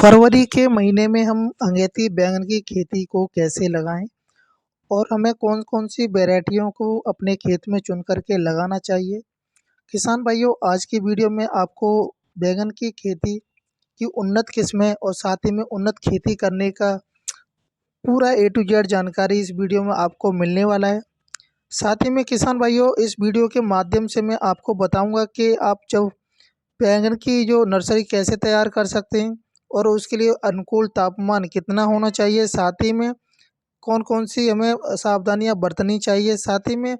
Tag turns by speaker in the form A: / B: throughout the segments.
A: फरवरी के महीने में हम अगेती बैंगन की खेती को कैसे लगाएँ और हमें कौन-कौन सी वैराइटियों को अपने खेत में चुन कर के लगाना चाहिए? किसान भाइयों, आज की वीडियो में आपको बैंगन की खेती की उन्नत किस्में और साथ ही में उन्नत खेती करने का पूरा ए टू जेड जानकारी इस वीडियो में आपको मिलने वाला है। साथ ही में किसान भाइयों, इस वीडियो के माध्यम से मैं आपको बताऊँगा कि आप जब बैंगन की जो नर्सरी कैसे तैयार कर सकते हैं और उसके लिए अनुकूल तापमान कितना होना चाहिए, साथ ही में कौन-कौन सी हमें सावधानियाँ बरतनी चाहिए, साथ ही में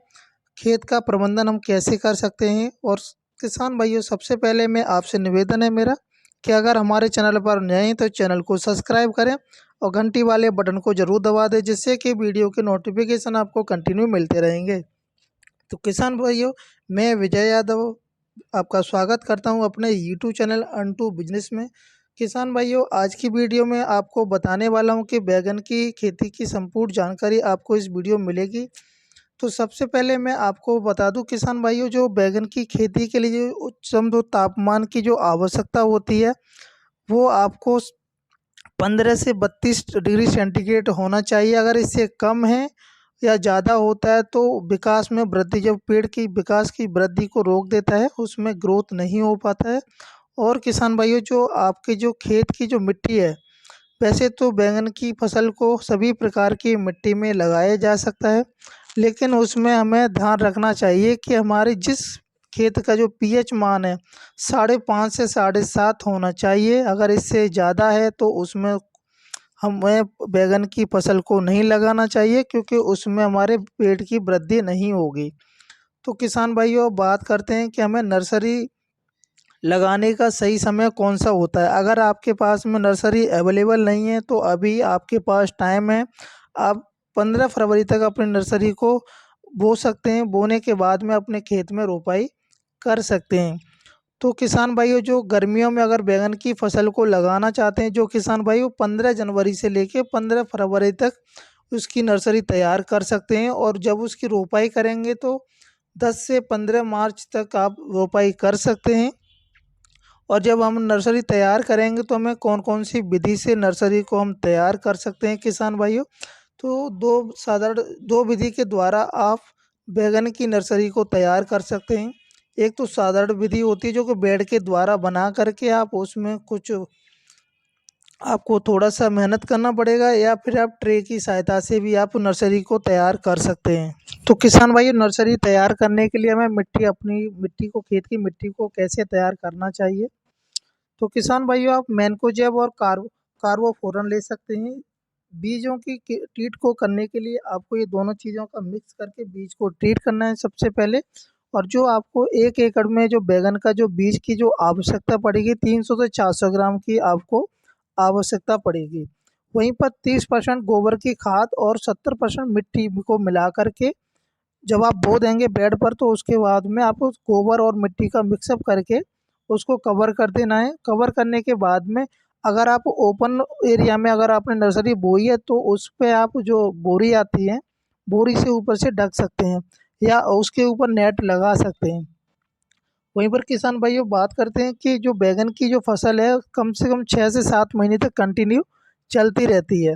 A: खेत का प्रबंधन हम कैसे कर सकते हैं। और किसान भाइयों, सबसे पहले मैं आपसे निवेदन है मेरा कि अगर हमारे चैनल पर नए हैं तो चैनल को सब्सक्राइब करें और घंटी वाले बटन को ज़रूर दबा दें, जिससे कि वीडियो के नोटिफिकेशन आपको कंटिन्यू मिलते रहेंगे। तो किसान भाइयों, मैं विजय यादव आपका स्वागत करता हूं अपने यूट्यूब चैनल अंटू बिजनेस में। किसान भाइयों, आज की वीडियो में आपको बताने वाला हूं कि बैगन की खेती की संपूर्ण जानकारी आपको इस वीडियो में मिलेगी। तो सबसे पहले मैं आपको बता दूं किसान भाइयों, जो बैगन की खेती के लिए जो उच्चतम जो तापमान की जो आवश्यकता होती है, वो आपको 15 से 32 डिग्री सेंटीग्रेड होना चाहिए। अगर इससे कम है या ज़्यादा होता है तो विकास में वृद्धि, जब पेड़ की विकास की वृद्धि को रोक देता है, उसमें ग्रोथ नहीं हो पाता है। और किसान भाइयों, जो आपके जो खेत की जो मिट्टी है, वैसे तो बैंगन की फसल को सभी प्रकार की मिट्टी में लगाया जा सकता है, लेकिन उसमें हमें ध्यान रखना चाहिए कि हमारे जिस खेत का जो पीएच मान है 5.5 से 7.5 होना चाहिए। अगर इससे ज़्यादा है तो उसमें हमें बैंगन की फसल को नहीं लगाना चाहिए, क्योंकि उसमें हमारे पेड़ की वृद्धि नहीं होगी। तो किसान भाइयों, अब बात करते हैं कि हमें नर्सरी लगाने का सही समय कौन सा होता है। अगर आपके पास में नर्सरी अवेलेबल नहीं है तो अभी आपके पास टाइम है। आप 15 फरवरी तक अपनी नर्सरी को बो सकते हैं। बोने के बाद में अपने खेत में रोपाई कर सकते हैं। तो किसान भाइयों, जो गर्मियों में अगर बैंगन की फसल को लगाना चाहते हैं, जो किसान भाइयों 15 जनवरी से लेके 15 फरवरी तक उसकी नर्सरी तैयार कर सकते हैं। और जब उसकी रोपाई करेंगे तो 10 से 15 मार्च तक आप रोपाई कर सकते हैं। और जब हम नर्सरी तैयार करेंगे तो हमें कौन कौन सी विधि से नर्सरी को हम तैयार कर सकते हैं किसान भाइयों। तो दो विधि के द्वारा आप बैगन की नर्सरी को तैयार कर सकते हैं। एक तो साधारण विधि होती है, जो कि बेड के द्वारा बना करके आप उसमें कुछ आपको थोड़ा सा मेहनत करना पड़ेगा, या फिर आप ट्रे की सहायता से भी आप नर्सरी को तैयार कर सकते हैं। तो किसान भाई, नर्सरी तैयार करने के लिए हमें अपनी मिट्टी को, खेत की मिट्टी को कैसे तैयार करना चाहिए। तो किसान भाइयों, आप मैनकोजेब और कार्बोफोरन ले सकते हैं। बीजों की ट्रीट को करने के लिए आपको ये दोनों चीज़ों का मिक्स करके बीज को ट्रीट करना है सबसे पहले। और जो आपको 1 एकड़ में जो बैगन का जो बीज की जो आवश्यकता पड़ेगी, 300 से 400 ग्राम की आपको आवश्यकता पड़ेगी। वहीं पर 30% गोबर की खाद और 70% मिट्टी को मिला करके जब आप बो देंगे बेड पर, तो उसके बाद में आपको गोबर और मिट्टी का मिक्सअप करके उसको कवर कर देना है। कवर करने के बाद में अगर आप ओपन एरिया में अगर आपने नर्सरी बोई है तो उस पे आप जो बोरी आती है, बोरी से ऊपर से ढक सकते हैं या उसके ऊपर नेट लगा सकते हैं। वहीं पर किसान भाइयों, बात करते हैं कि जो बैगन की जो फसल है कम से कम 6 से 7 महीने तक कंटिन्यू चलती रहती है।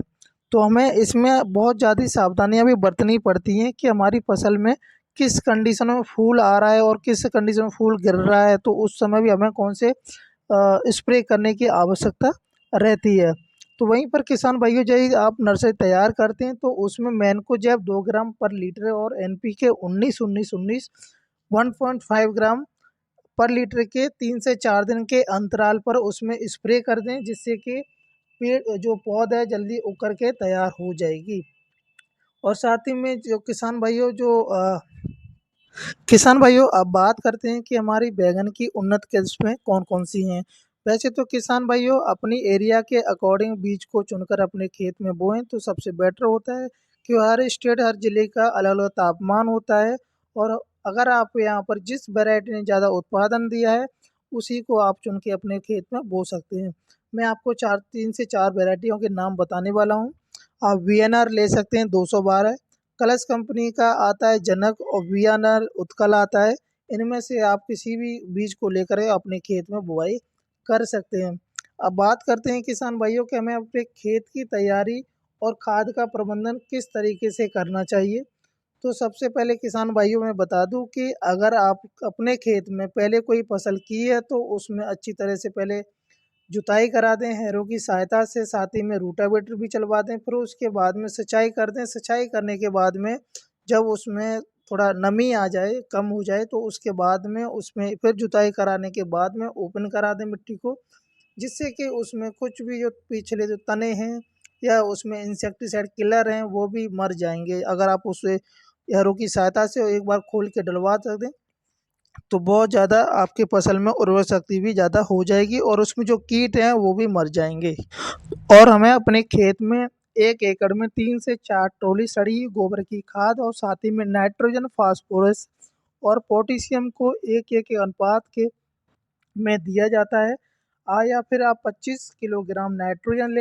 A: तो हमें इसमें बहुत ज़्यादा सावधानियां भी बरतनी पड़ती हैं कि हमारी फसल में किस कंडीशन में फूल आ रहा है और किस कंडीशन में फूल गिर रहा है, तो उस समय भी हमें कौन से स्प्रे करने की आवश्यकता रहती है। तो वहीं पर किसान भाइयों, जब आप नर्सरी तैयार करते हैं तो उसमें मैनकोजेब 2 ग्राम पर लीटर और एनपीके 19 19 19 1.5 ग्राम पर लीटर के 3 से 4 दिन के अंतराल पर उसमें स्प्रे कर दें, जिससे कि पेड़ जो पौधा है जल्दी उकर के तैयार हो जाएगी। और साथ ही में जो किसान भाइयों, अब बात करते हैं कि हमारी बैगन की उन्नत किस्में कौन कौन सी हैं। वैसे तो किसान भाइयों, अपनी एरिया के अकॉर्डिंग बीज को चुनकर अपने खेत में बोएं तो सबसे बेटर होता है, कि हर स्टेट, हर ज़िले का अलग अलग तापमान होता है। और अगर आप यहाँ पर जिस वैरायटी ने ज़्यादा उत्पादन दिया है, उसी को आप चुन के अपने खेत में बो सकते हैं। मैं आपको 3 से 4 वैरायटियों के नाम बताने वाला हूँ। आप वीएनआर ले सकते हैं 212, कलश कंपनी का आता है जनक, और वीएनआर उत्कल आता है। इनमें से आप किसी भी बीज को लेकर अपने खेत में बुआई कर सकते हैं। अब बात करते हैं किसान भाइयों कि हमें अपने खेत की तैयारी और खाद का प्रबंधन किस तरीके से करना चाहिए। तो सबसे पहले किसान भाइयों मैं बता दूं कि अगर आप अपने खेत में पहले कोई फसल की है तो उसमें अच्छी तरह से पहले जुताई करा दें हैरों की सहायता से, साथ ही में रूटावेटर भी चलवा दें। फिर उसके बाद में सिंचाई कर दें। सिंचाई करने के बाद में जब उसमें थोड़ा नमी आ जाए, कम हो जाए, तो उसके बाद में उसमें फिर जुताई कराने के बाद में ओपन करा दें मिट्टी को, जिससे कि उसमें कुछ भी जो पिछले जो तने हैं या उसमें इंसेक्टिसाइड किलर हैं वो भी मर जाएंगे। अगर आप उसे हैरों की सहायता से एक बार खोल के डलवा दें तो बहुत ज़्यादा आपकी फसल में उर्वरक शक्ति भी ज़्यादा हो जाएगी और उसमें जो कीट हैं वो भी मर जाएंगे। और हमें अपने खेत में 1 एकड़ में 3 से 4 ट्रॉली सड़ी हुई गोबर की खाद और साथ ही में नाइट्रोजन, फास्फोरस और पोटेशियम को एक एक अनुपात के में दिया जाता है। या फिर आप 25 किलोग्राम नाइट्रोजन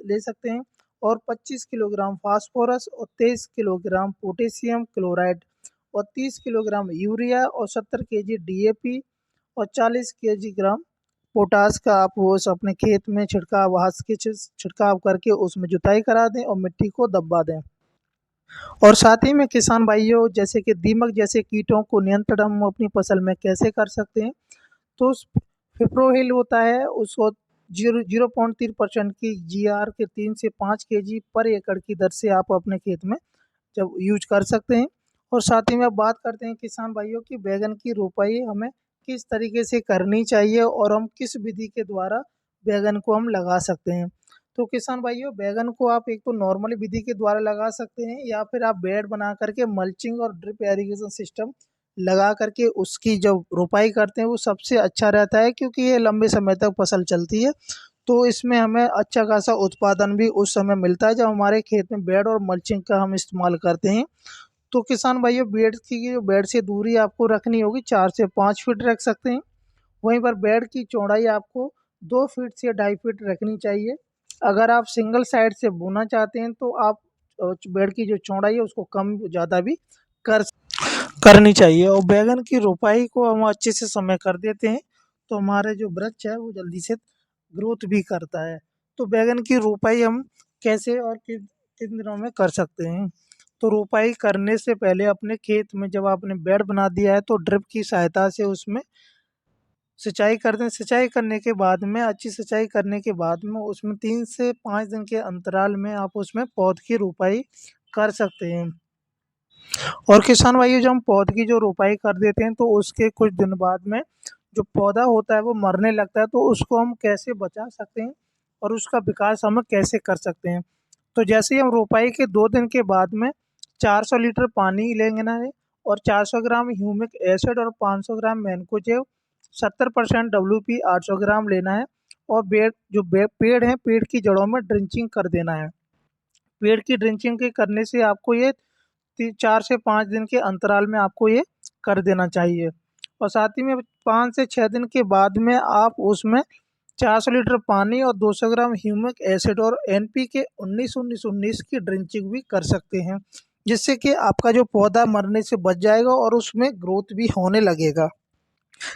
A: ले सकते हैं और 25 किलोग्राम फास्फोरस और 23 किलोग्राम पोटेशियम क्लोराइड और 30 किलोग्राम यूरिया और 70 केजी डीएपी और 40 केजी ग्राम पोटास का आप वो अपने खेत में छिड़काव करके उसमें जुताई करा दें और मिट्टी को दबा दें। और साथ ही में किसान भाइयों, जैसे कि दीमक जैसे कीटों को नियंत्रण हम अपनी फसल में कैसे कर सकते हैं। तो फिप्रोहिल होता है उसको 0.3% की जीआर के 3 से 5 केजी पर एकड़ की दर से आप अपने खेत में जब यूज कर सकते हैं। और साथ ही में बात करते हैं किसान भाइयों की बैगन की रोपाई हमें किस तरीके से करनी चाहिए और हम किस विधि के द्वारा बैगन को हम लगा सकते हैं। तो किसान भाइयों, बैगन को आप एक तो नॉर्मल विधि के द्वारा लगा सकते हैं या फिर आप बेड बना करके मल्चिंग और ड्रिप इरिगेशन सिस्टम लगा करके उसकी जब रोपाई करते हैं वो सबसे अच्छा रहता है, क्योंकि ये लंबे समय तक फसल चलती है। तो इसमें हमें अच्छा खासा उत्पादन भी उस समय मिलता है जब हमारे खेत में बेड और मल्चिंग का हम इस्तेमाल करते हैं। तो किसान भाइयों, बेड से दूरी आपको रखनी होगी 4 से 5 फीट रख सकते हैं। वहीं पर बेड की चौड़ाई आपको 2 फीट से 2.5 फीट रखनी चाहिए। अगर आप सिंगल साइड से बोना चाहते हैं तो आप बेड की जो चौड़ाई है उसको कम ज़्यादा भी कर करनी चाहिए। और बैगन की रोपाई को हम अच्छे से समय कर देते हैं तो हमारे जो वृक्ष है वो जल्दी से ग्रोथ भी करता है। तो बैगन की रोपाई हम कैसे और किन किन दिनों में कर सकते हैं। तो रोपाई करने से पहले अपने खेत में जब आपने बेड बना दिया है तो ड्रिप की सहायता से उसमें सिंचाई कर दें। सिंचाई करने के बाद में अच्छी सिंचाई करने के बाद में उसमें 3 से 5 दिन के अंतराल में आप उसमें पौध की रोपाई कर सकते हैं। और किसान भाइयों, जब हम पौध की जो रोपाई कर देते हैं तो उसके कुछ दिन बाद में जो पौधा होता है वो मरने लगता है, तो उसको हम कैसे बचा सकते हैं और उसका विकास हम कैसे कर सकते हैं। तो जैसे ही हम रोपाई के 2 दिन के बाद में 400 लीटर पानी लेंगे ना है और 400 ग्राम ह्यूमिक एसिड और 500 ग्राम मैनकोजेब, 70% WP 800 ग्राम लेना है और पेड़ है पेड़ की जड़ों में ड्रिंचिंग कर देना है। पेड़ की ड्रिंचिंग के करने से आपको ये 4 से 5 दिन के अंतराल में आपको ये कर देना चाहिए। और साथ ही में 5 से 6 दिन के बाद में आप उसमें 400 लीटर पानी और 200 ग्राम ह्यूमिक एसिड और NPK 19-19-19 की ड्रिंचिंग भी कर सकते हैं, जिससे कि आपका जो पौधा मरने से बच जाएगा और उसमें ग्रोथ भी होने लगेगा।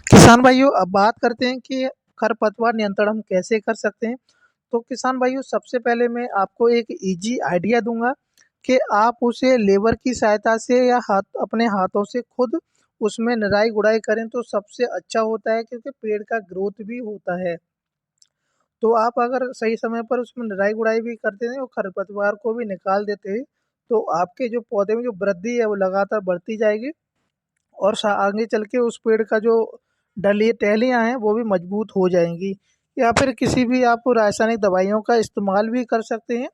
A: किसान भाइयों, अब बात करते हैं कि खरपतवार नियंत्रण हम कैसे कर सकते हैं। तो किसान भाइयों, सबसे पहले मैं आपको एक इजी आइडिया दूंगा कि आप उसे लेबर की सहायता से या अपने हाथों से खुद उसमें निराई गुड़ाई करें तो सबसे अच्छा होता है, क्योंकि पेड़ का ग्रोथ भी होता है। तो आप अगर सही समय पर उसमें निराई गुड़ाई भी करते हैं और खरपतवार को भी निकाल देते हैं तो आपके जो पौधे में जो वृद्धि है वो लगातार बढ़ती जाएगी और आगे चल के उस पेड़ का जो डली टहनियाँ हैं वो भी मजबूत हो जाएंगी। या फिर किसी भी आप रासायनिक दवाइयों का इस्तेमाल भी कर सकते हैं,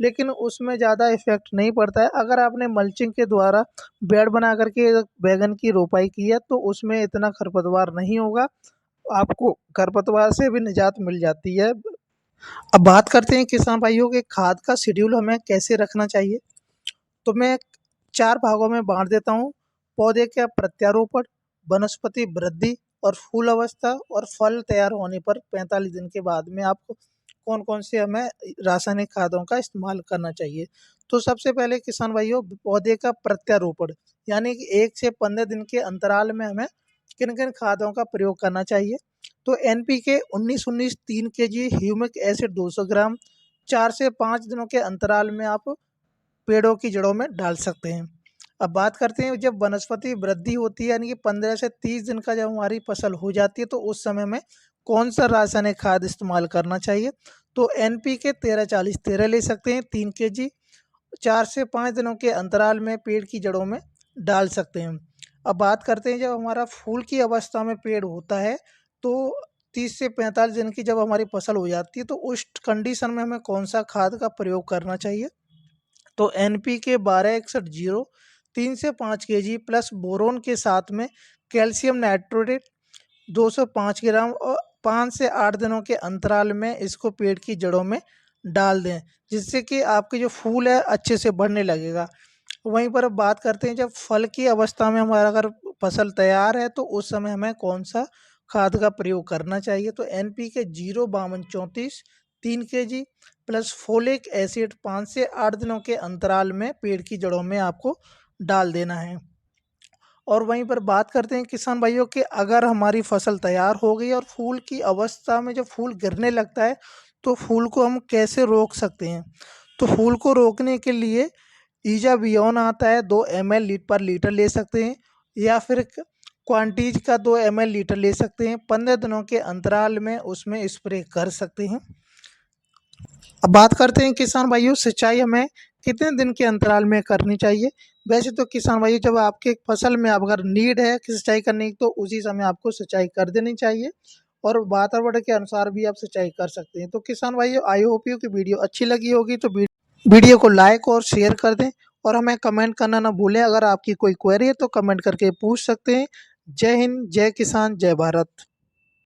A: लेकिन उसमें ज़्यादा इफेक्ट नहीं पड़ता है। अगर आपने मल्चिंग के द्वारा बेड बना करके बैगन की रोपाई की है तो उसमें इतना खरपतवार नहीं होगा, आपको खरपतवार से भी निजात मिल जाती है। अब बात करते हैं किसान भाइयों के खाद का शेड्यूल हमें कैसे रखना चाहिए। तो मैं 4 भागों में बांट देता हूँ। पौधे का प्रत्यारोपण, वनस्पति वृद्धि और फूल अवस्था और फल तैयार होने पर 45 दिन के बाद में आपको कौन कौन से हमें रासायनिक खादों का इस्तेमाल करना चाहिए। तो सबसे पहले किसान भाइयों, पौधे का प्रत्यारोपण यानी कि 1 से 15 दिन के अंतराल में हमें किन किन खादों का प्रयोग करना चाहिए। तो NPK 19-19 3 kg, ह्यूमिक एसिड 200 ग्राम 4 से 5 दिनों के अंतराल में आप पेड़ों की जड़ों में डाल सकते हैं। अब बात करते हैं जब वनस्पति वृद्धि होती है, यानी कि 15 से 30 दिन का जब हमारी फसल हो जाती है, तो उस समय में कौन सा रासायनिक खाद इस्तेमाल करना चाहिए। तो NPK 13-40-13 ले सकते हैं 3 kg, 4 से 5 दिनों के अंतराल में पेड़ की जड़ों में डाल सकते हैं। अब बात करते हैं जब हमारा फूल की अवस्था में पेड़ होता है, तो 30 से 45 दिन की जब हमारी फसल हो जाती है, तो उस कंडीशन में हमें कौन सा खाद का प्रयोग करना चाहिए। तो NPK 12-61-0 3 से 5 kg प्लस बोरोन के साथ में कैल्शियम नाइट्रेट 205 ग्राम और 5 से 8 दिनों के अंतराल में इसको पेड़ की जड़ों में डाल दें, जिससे कि आपके जो फूल है अच्छे से बढ़ने लगेगा। वहीं पर अब बात करते हैं जब फल की अवस्था में हमारा अगर फसल तैयार है, तो उस समय हमें कौन सा खाद का प्रयोग करना चाहिए। तो NPK 0-52-34 3 kg plus folic acid 5 से 8 दिनों के अंतराल में पेड़ की जड़ों में आपको डाल देना है। और वहीं पर बात करते हैं किसान भाइयों कि अगर हमारी फसल तैयार हो गई और फूल की अवस्था में जब फूल गिरने लगता है, तो फूल को हम कैसे रोक सकते हैं। तो फूल को रोकने के लिए ईजाबियोन आता है 2 ml पर लीटर ले सकते हैं, या फिर क्वांटीज का 2 ml लीटर ले सकते हैं। 15 दिनों के अंतराल में उसमें स्प्रे कर सकते हैं। अब बात करते हैं किसान भाइयों सिंचाई हमें कितने दिन के अंतराल में करनी चाहिए। वैसे तो किसान भाइयों जब आपके फसल में अगर नीड है कि सिंचाई करने की, तो उसी समय आपको सिंचाई कर देनी चाहिए, और वातावरण के अनुसार भी आप सिंचाई कर सकते हैं। तो किसान भाइयों आई होप यू की वीडियो अच्छी लगी होगी, तो वीडियो को लाइक और शेयर कर दें, और हमें कमेंट करना ना भूलें। अगर आपकी कोई क्वेरी है तो कमेंट करके पूछ सकते हैं। जय हिंद, जय किसान, जय भारत।